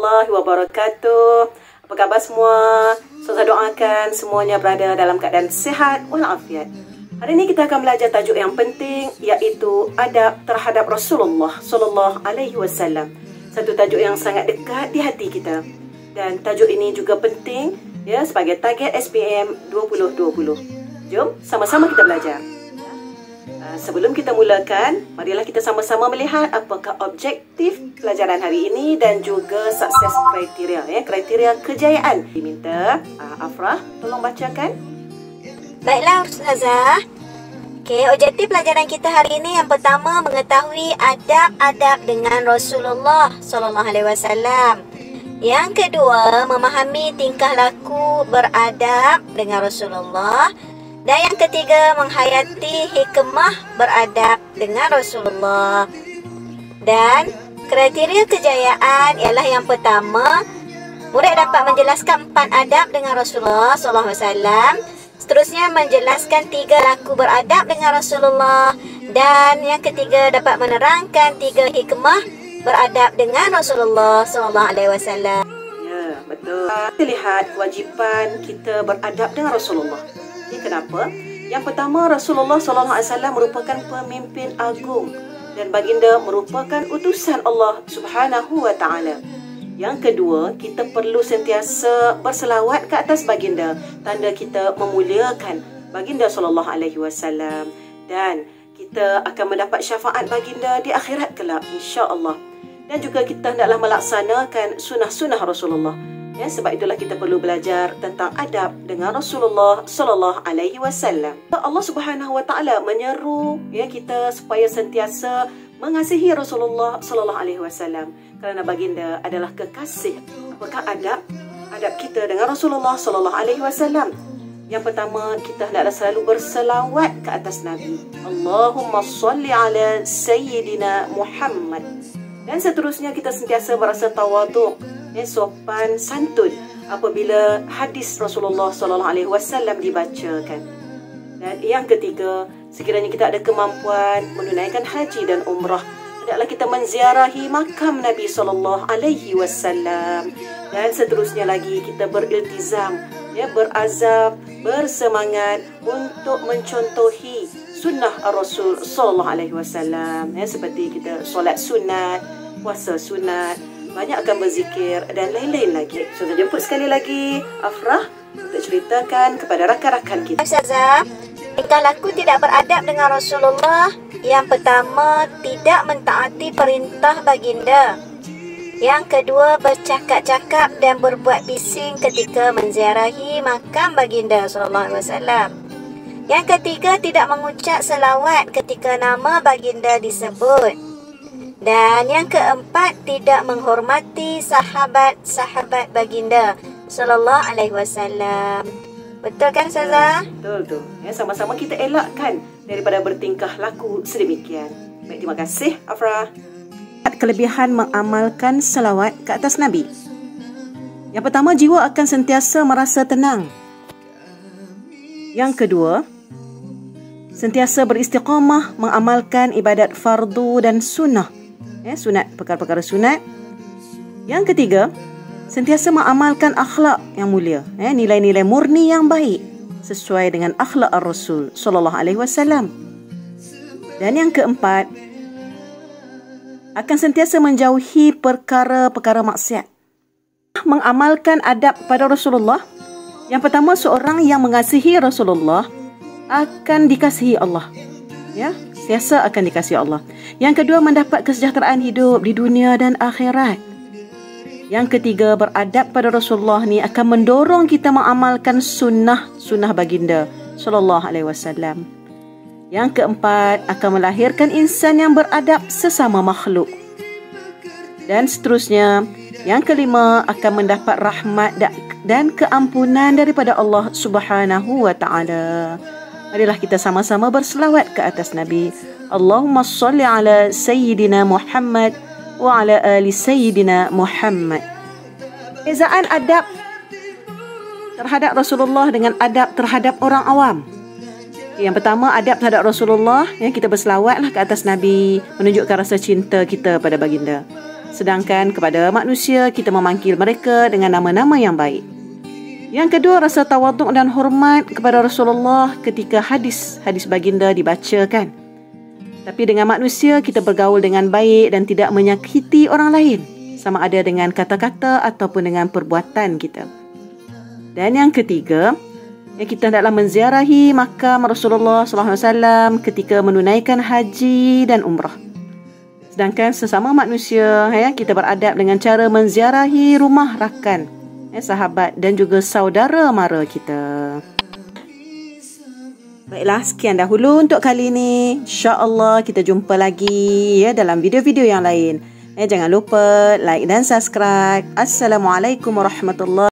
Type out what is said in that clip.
warahmatullahi wabarakatuh. Apa khabar semua? Saya doakan semuanya berada dalam keadaan sihat walafiat. Hari ini kita akan belajar tajuk yang penting, iaitu adab terhadap Rasulullah sallallahu alaihi wasallam. Satu tajuk yang sangat dekat di hati kita. Dan tajuk ini juga penting ya sebagai target SPM 2020. Jom sama-sama kita belajar. Sebelum kita mulakan, marilah kita sama-sama melihat apakah objektif pelajaran hari ini dan juga sukses kriteria, kriteria kejayaan. Diminta Afrah tolong bacakan. Baiklah Ustazah. Okey, objektif pelajaran kita hari ini yang pertama mengetahui adab-adab dengan Rasulullah sallallahu alaihi wasallam. Yang kedua, memahami tingkah laku beradab dengan Rasulullah. Dan yang ketiga, menghayati hikmah beradab dengan Rasulullah. Dan kriteria kejayaan ialah yang pertama, murid dapat menjelaskan 4 adab dengan Rasulullah SAW. Seterusnya, menjelaskan 3 laku beradab dengan Rasulullah. Dan yang ketiga, dapat menerangkan 3 hikmah beradab dengan Rasulullah SAW. Ya, betul. Kita lihat kewajipan kita beradab dengan Rasulullah. Ini kenapa? Yang pertama, Rasulullah SAW merupakan pemimpin agung dan baginda merupakan utusan Allah Subhanahu wa taala. Yang kedua, kita perlu sentiasa berselawat ke atas baginda, tanda kita memuliakan baginda sallallahu alaihi wasallam, dan kita akan mendapat syafaat baginda di akhirat kelak insya-Allah. Dan juga kita hendaklah melaksanakan sunnah-sunnah Rasulullah. Ya, sebab itulah kita perlu belajar tentang adab dengan Rasulullah sallallahu alaihi wasallam. Allah Subhanahu wa taala menyeru kita supaya sentiasa mengasihi Rasulullah sallallahu alaihi wasallam kerana baginda adalah kekasih. Apakah adab kita dengan Rasulullah sallallahu alaihi wasallam? Yang pertama, kita hendaklah selalu berselawat ke atas Nabi. Allahumma shalli ala sayyidina Muhammad. Dan seterusnya, kita sentiasa berasa tawaduk, sopan santun apabila hadis Rasulullah sallallahu alaihi wasallam dibacakan. Dan yang ketiga, sekiranya kita ada kemampuan menunaikan haji dan umrah, hendaklah kita menziarahi makam Nabi sallallahu alaihi wasallam. Dan seterusnya lagi, kita beriltizam, berazam, bersemangat untuk mencontohi sunnah Rasul sallallahu alaihi wasallam, seperti kita solat sunat, puasa sunat, banyakkan berzikir dan lain-lain lagi. So, kita jemput sekali lagi Afrah untuk ceritakan kepada rakan-rakan kita. Ustazah, tingkah laku tidak beradab dengan Rasulullah. Yang pertama, tidak mentaati perintah baginda. Yang kedua, bercakap-cakap dan berbuat bising ketika menziarahi makam baginda sallallahu alaihi wasallam. Yang ketiga, tidak mengucap selawat ketika nama baginda disebut. Dan yang keempat, tidak menghormati sahabat-sahabat baginda sallallahu alaihi wasallam. Betul kan Ustazah? Betul tu. Sama-sama kita elakkan daripada bertingkah laku sedemikian. Baik, terima kasih Afrah. Kelebihan mengamalkan selawat ke atas Nabi. Yang pertama, jiwa akan sentiasa merasa tenang. Yang kedua, sentiasa beristiqamah mengamalkan ibadat fardu dan sunnah. Sunat, perkara-perkara sunat. Yang ketiga, sentiasa mengamalkan akhlak yang mulia, nilai-nilai murni yang baik sesuai dengan akhlak Ar-Rasul sallallahu alaihi wasallam. Dan yang keempat, akan sentiasa menjauhi perkara-perkara maksiat. Mengamalkan adab pada Rasulullah. Yang pertama, seorang yang mengasihi Rasulullah akan dikasihi Allah. Sentiasa akan dikasihi Allah. Yang kedua, mendapat kesejahteraan hidup di dunia dan akhirat. Yang ketiga, beradab pada Rasulullah ni akan mendorong kita mengamalkan sunnah baginda sallallahu alaihi wasallam. Yang keempat, akan melahirkan insan yang beradab sesama makhluk. Dan seterusnya, yang kelima, akan mendapat rahmat dan keampunan daripada Allah Subhanahu wa taala. Marilah kita sama-sama berselawat ke atas Nabi. Allahumma shalli ala sayyidina Muhammad wa ala ali sayyidina Muhammad. Perbezaan adab terhadap Rasulullah dengan adab terhadap orang awam. Yang pertama, adab terhadap Rasulullah, kita berselawatlah ke atas Nabi, menunjukkan rasa cinta kita pada baginda. Sedangkan kepada manusia, kita memanggil mereka dengan nama-nama yang baik. Yang kedua, rasa tawaduk dan hormat kepada Rasulullah ketika hadis baginda dibacakan. Tapi dengan manusia, kita bergaul dengan baik dan tidak menyakiti orang lain, sama ada dengan kata-kata ataupun dengan perbuatan kita. Dan yang ketiga, kita hendaklah menziarahi makam Rasulullah SAW ketika menunaikan haji dan umrah. Sedangkan sesama manusia, kita beradab dengan cara menziarahi rumah rakan, sahabat dan juga saudara mara kita. Baiklah, sekian dahulu untuk kali ini. InsyaAllah kita jumpa lagi dalam video-video yang lain. Jangan lupa like dan subscribe. Assalamualaikum warahmatullahi wabarakatuh.